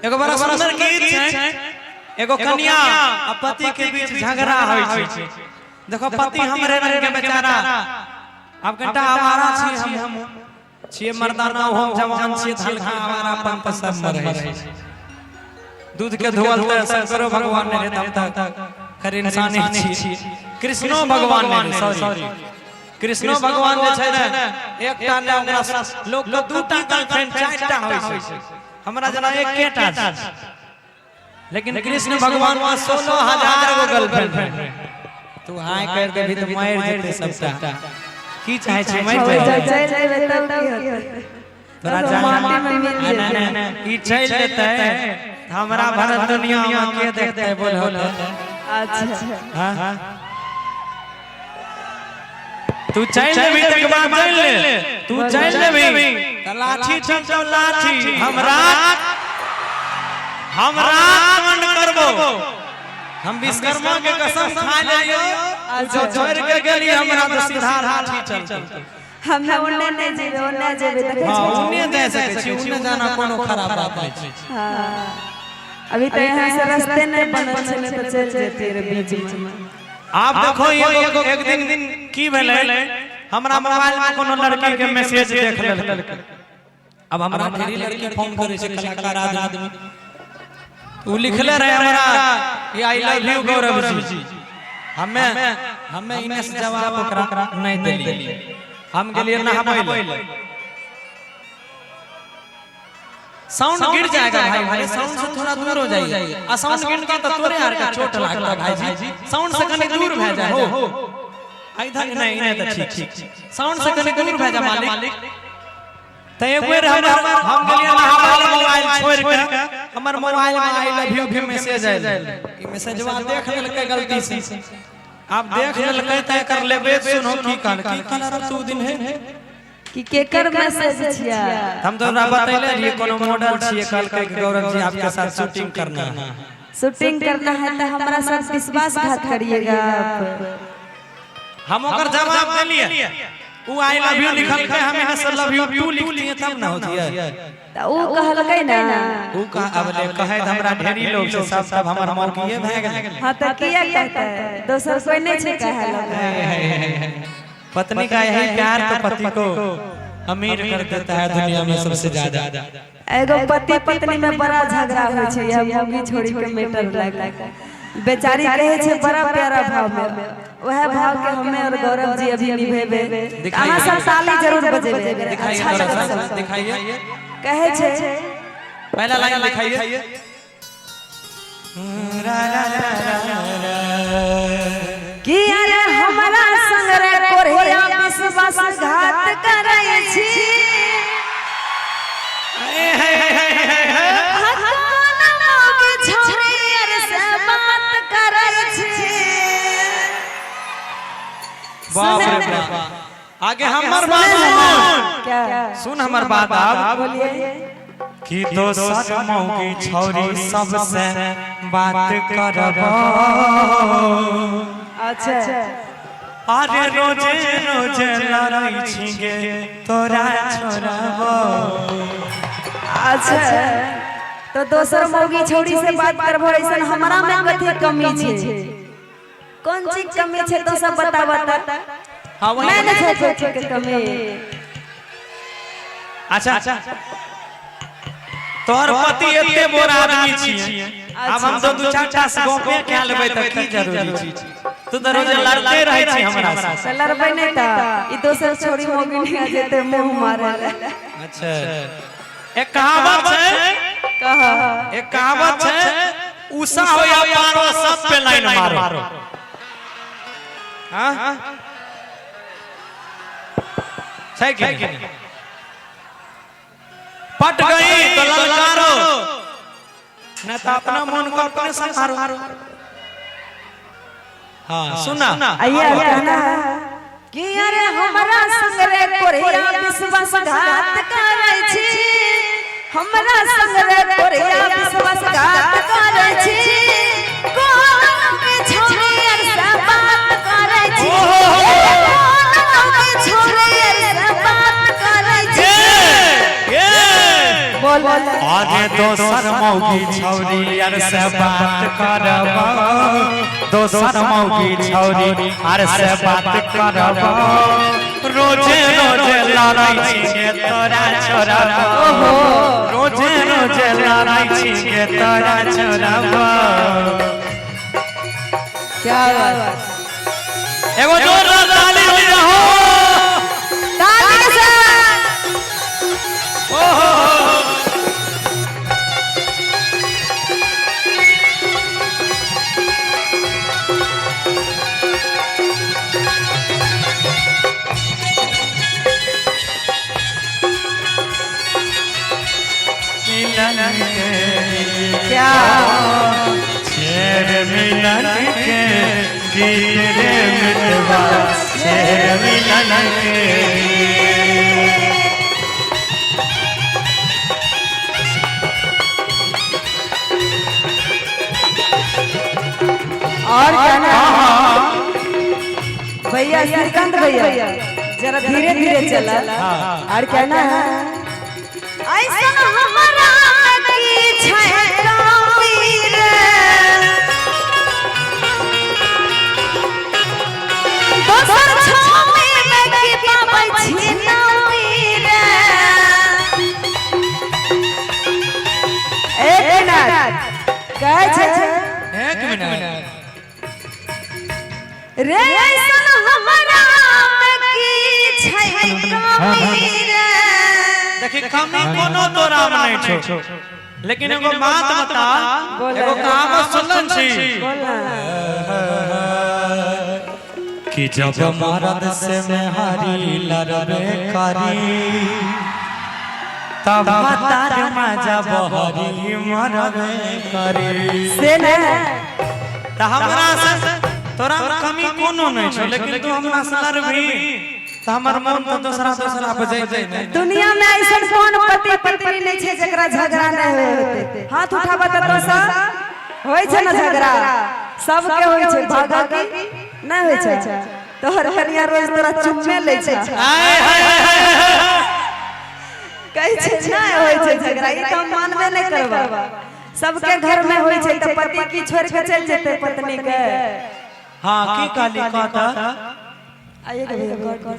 एगो बड़ा सुंदर गीत है। एगो कन्या और पति के बीच झगड़ा होय छै। देखो पति हमरे रंग के बेचारा अब घंटा हमारा छी हम छी मर्दाना हो जवान छी धलखा हमारा पंत सब मर है। दूध के धोवल त शंकरो भगवान ने रे तब तक कर इंसानी छी। कृष्णो भगवान ने सॉरी कृष्णो भगवान जे छै ना एकटा ने ओकरा लोग के दूटा गर्लफ्रेंड चारटा होय छै। हमरा जना एकेटा छै। लेकिन कृष्ण भगवान में 16,000 गो गर्लफ्रेंड। तू हाय कर दे भी तो मार देते सबटा। की चाहे छै मार दे तोरा जाने ई चल देते हमरा भारत दुनिया में के देखते बोल। अच्छा हां तू चल लेबी तक बात चल ले। तू चल लेबी त लाठी चल लाठी हमरा कांड करबो। हम विश्वकर्मा के कसम खा लेलियो जो छोड़ के गेली हमरा तो सीधा लाठी चल। हम ओने नहीं जेबे ओने जेबे देखे छी। हां ओने दे सके छी ओने जाना कोनो खराब बात नहीं छै। हां अभी तो यहां से रास्ते नहीं बनल छै तो चल जेते रे बीच में। आप देखो एक दिन की भेले हमरा मोबाइल में कोनो लड़की के मैसेज देख लेलक। अब हमरा ढेरी लड़की फोन करे छै कलाकार आदमी। उ लिखले रहे हमरा ये I love you Gaurav ji. हमें इने से जवाब ओकरा नहीं देली। हम गेलिए नहाबे साउंड गिर जाएगा भाई साउंड से थोड़ा दूर हो जाइए। आ साउंड गिरता तो तोरे यार का चोट लागता भाई जी। साउंड से कने दूर भे जा हो इधर नहीं तो ठीक साउंड से कने दूर भे जा मालिक। त एक बेर हम गेलिए नहाबे मोबाइल छोड़ के हमर मोबाइल में आई लव यू के मैसेज आइल। ई मैसेजवा देख लेलकै गलती से। आप देख लेलकै त कर लेबे सुनो की कहल तू दिन है कि केकर मैसेज छिया। हम तो बतैले रहिए कोनो मॉडल छिए कल के गौरव जी आपके साथ शूटिंग करना है। शूटिंग करना है तो हमारा साथ विश्वासघात करिएगा आप। हम ओकर जवाब देलिए उ आई लव यू लिखल के हम यहाँ से लव यू टू लिख लिए तब ना होती है। त उ कहलकै ना उ कह अब ले कहे हमरा ढेरी लोग से सब हमर मौकिए भ गेल। हां त किया कहता है दोसर कोई नहीं छै कहल। पत्नी का यही प्यार तो पति को अमीर कर देता है दुनिया में सबसे ज्यादा। एगो पति पत्नी में बड़ा झगड़ा होय छै। यह मूवी छोड़ी के मैटर लाग बेचारी कहे छै बड़ा प्यारा भाव में वह भाव के हमें और गौरव जी अभी निभेबे। अहां सब ताली जरूर बजेबे। अच्छा दिखाइए कहे छै पहला लाइन दिखाइए। कि अरे हमरा संग रे कोरिया विश्वासघात करै छी। बाप रे बाप आगे हमर बात सुन हमर बात आप बोलिए कि तो सच मौकी छौरी सबसे बात करबो। अच्छा अरे रोजे रोजे लड़ाई छिगे तोरा छोड़बो। अच्छा तो दोसर मौगी छौरी से बात करबो ऐसन हमरा में कथि कमी छै। कौन चीज कमी छै तो सब बतावत। हां वही मैं नहीं छै के कमी। अच्छा तोहर पति एते बोर आदमी छी। अब हम तो दू चार से गोपे क्या लेबै त की जरूरी छी। तू तो रोज लड़ते रहे छी हमरा से। लड़बै नहीं त ई दोसर छोरी मौगी नहीं आ जेते मुंह मारे। अच्छा एक कहावत है एक कहावत है उषा हो या पारो सब पे लाइन मारो। हां सही कि पट गई तो ललकारो न तो अपना मन को अपने संभारो। हां सुना आइए कहना कि अरे हमरा संग रे कोरिया विश्वासघात करै छी। हमरा संग रे कोरिया विश्वासघात करै छी। कोन के छोरी अर से बात करै छी। कोन के छोरी अर से बात करै छी। आगे दोसर मौगी छौरी यार से बात करबा दोसर मौगी छौरी यार से बात करबा रोजे रोजे लड़ाई छिए तोरा छोड़बा रोजे रोजे लड़ाई छिए तोरा छोड़बा क्या बात एगो जोरदार ताली हो जाओ ताली के साथ ओहो क्या शेर मिलन के गीत रे मितवा शेर मिलन के और क्या ना भैया श्रीकांत भैया जरा धीरे धीरे चला और क्या ना ऐसा हमारा की छाया दोसर छामे में की पाबै छी नामीर एक मिनट कहै छै एक मिनट रे ऐसन हमरा में की छै नामीर देखि कमी कोनो तोरा में नहीं छो लेकिन एगो बात बता एगो कहावत सुनलन छी कि जब मर्द से मेहरी लड़बे करी तब तार मजा बहरी मरबे करी से ने त हमरा से तोरा में कमी कोनो नहीं छो लेकिन तू हमरा से लड़बी त हमर मन तो दूसरा बजै छै दुनिया में ऐसन कौन पति पत्नी नहीं छे जकरा झगड़ा नहीं होते हाथ उठाबा त दोसा होय छै ना झगड़ा सबके होय छै भागा की नहीं होय छै तोहर कनिया रोज तोरा चुम्मे ले छै हाय हाय कहै छै नहीं होय छै झगड़ा ई त मानबे नहीं करबा सबके घर में होय छै त पति की छोड़ के चल जेते पत्नी के हां की काली कहता आइए के भैया गौर कर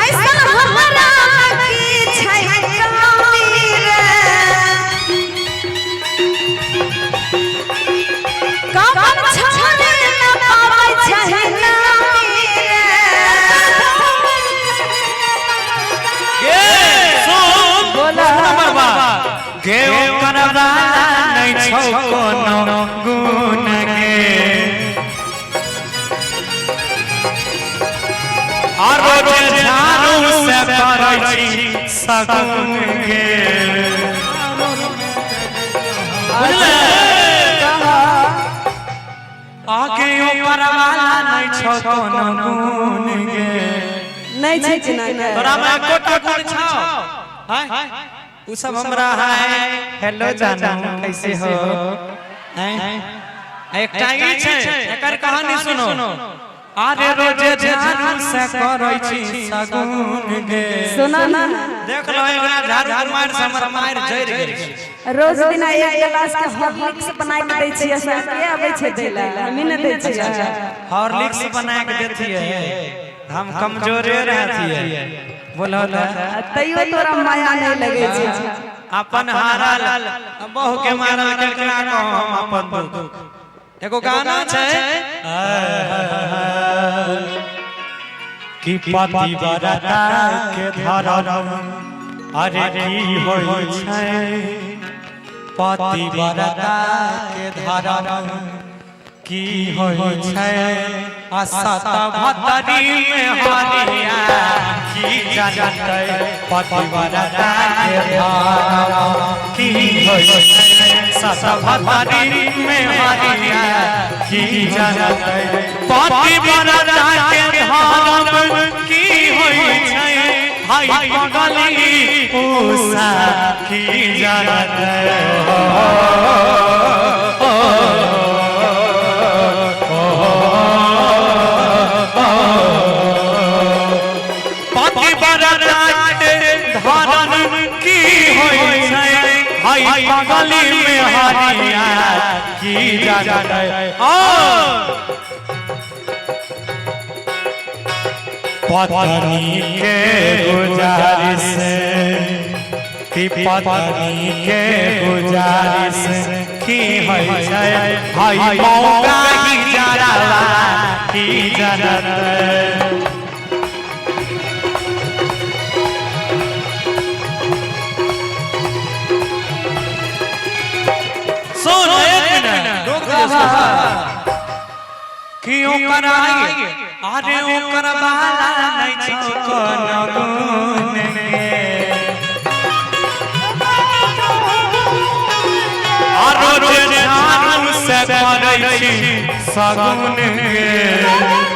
ऐसन हमरा की छै कमीर कम छोड़े न पाबै छै नामीर गे सुन बोला बाबा गे करवाला नहीं छौ कोनो गुण गे और रोज झाड़ू से करै छी सगुन गे बुझले आगे ओ करवाला नहीं छौ कोनो गुण गे नहीं छै कि नहीं तोरा में कोटा गुण छौ हाय उ सब हमरा है हेलो जानू कैसे हो एक टाइगर छै एकर कहानी सुनो आरे रोजे झाड़ू से करै छी सगुन गे सुना ना देख लो एकरा झाड़ू मार से हमर मार जइर गेल रोज दिन एक गिलास के हॉर्लिक्स बना के दै छियै से के आबै छै देला हम नहीं दै छियै हॉर्लिक्स बना के देथिए हम कमजोरे रहथिए बोलो ना तैयो तोरा माया नहीं लगे छै अपन हारल बहु के मारल केकरा को हम अपन दुख एगो गाना छै कि पति बरता के धरम अरे की होय छै पति बरता के धरम की होय छै असत भतरी में हरिया की जानतै पति बरता के धरम की होय छै सत भतरी में हरिया की जानतै पति बरता के धरम की होय छै हाय पगली उषा की जानतै होई छै हाय पागली में हारिया की जानत पत्नी के गुजारिश की पत्नी के गुजारिश की होई छै हाय मौका की जरावा की जानत सुन एक मिनट रुक जा क्यों कराई अरे ओकर बाला नहीं छकन गुन के आरो जे जानू से करै छी सगुन के